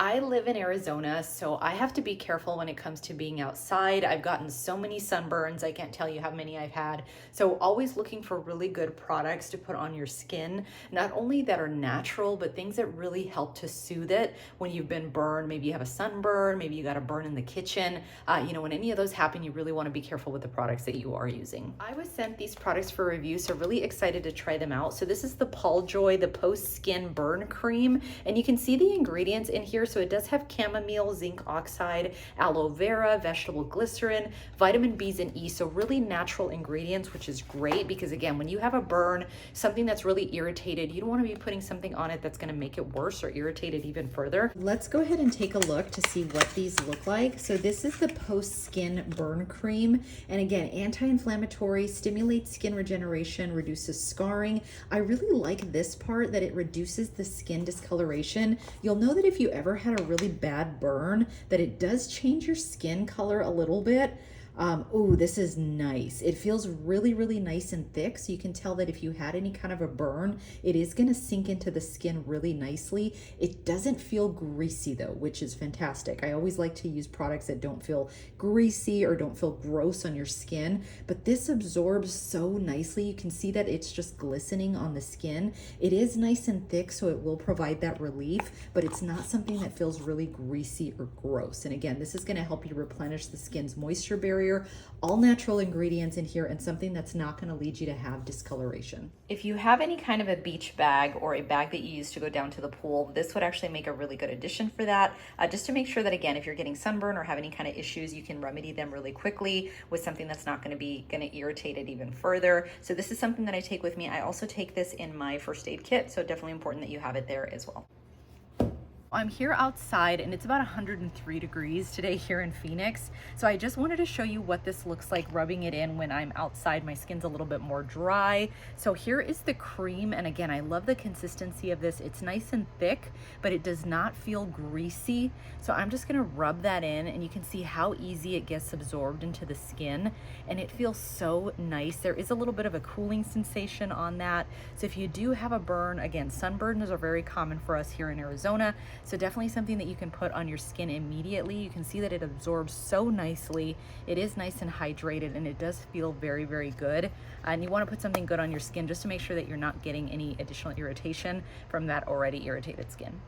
I live in Arizona, so I have to be careful when it comes to being outside. I've gotten so many sunburns, I can't tell you how many I've had. So always looking for really good products to put on your skin, not only that are natural, but things that really help to soothe it when you've been burned. Maybe you have a sunburn, maybe you got a burn in the kitchen. When any of those happen, you really want to be careful with the products that you are using. I was sent these products for review, so really excited to try them out. So this is the Paul Joy, the Post Skin Burn Cream, and you can see the ingredients in here. So it does have chamomile, zinc oxide, aloe vera, vegetable glycerin, vitamin B's and E. So really natural ingredients, which is great because again, when you have a burn, something that's really irritated, you don't want to be putting something on it that's going to make it worse or irritate it even further. Let's go ahead and take a look to see what these look like. So this is the Post Skin Burn Cream. And again, anti-inflammatory, stimulates skin regeneration, reduces scarring. I really like this part that it reduces the skin discoloration. You'll know that if you ever had a really bad burn, that it does change your skin color a little bit. Oh, this is nice. It feels really, really nice and thick. So you can tell that if you had any kind of a burn, it is going to sink into the skin really nicely. It doesn't feel greasy though, which is fantastic. I always like to use products that don't feel greasy or don't feel gross on your skin, but this absorbs so nicely. You can see that it's just glistening on the skin. It is nice and thick, so it will provide that relief, but it's not something that feels really greasy or gross. And again, this is going to help you replenish the skin's moisture barrier. All natural ingredients in here and something that's not going to lead you to have discoloration. If you have any kind of a beach bag or a bag that you use to go down to the pool, this would actually make a really good addition for that. Just to make sure that again, if you're getting sunburn or have any kind of issues, you can remedy them really quickly with something that's not going to irritate it even further. So this is something that I take with me. I also take this in my first aid kit, so definitely important that you have it there as well. I'm here outside and it's about 103 degrees today here in Phoenix. So I just wanted to show you what this looks like rubbing it in when I'm outside. My skin's a little bit more dry. So here is the cream. And again, I love the consistency of this. It's nice and thick, but it does not feel greasy. So I'm just gonna rub that in and you can see how easy it gets absorbed into the skin. And it feels so nice. There is a little bit of a cooling sensation on that. So if you do have a burn, again, sunburns are very common for us here in Arizona. So definitely something that you can put on your skin immediately. You can see that it absorbs so nicely. It is nice and hydrated and it does feel very, very good. And you want to put something good on your skin just to make sure that you're not getting any additional irritation from that already irritated skin.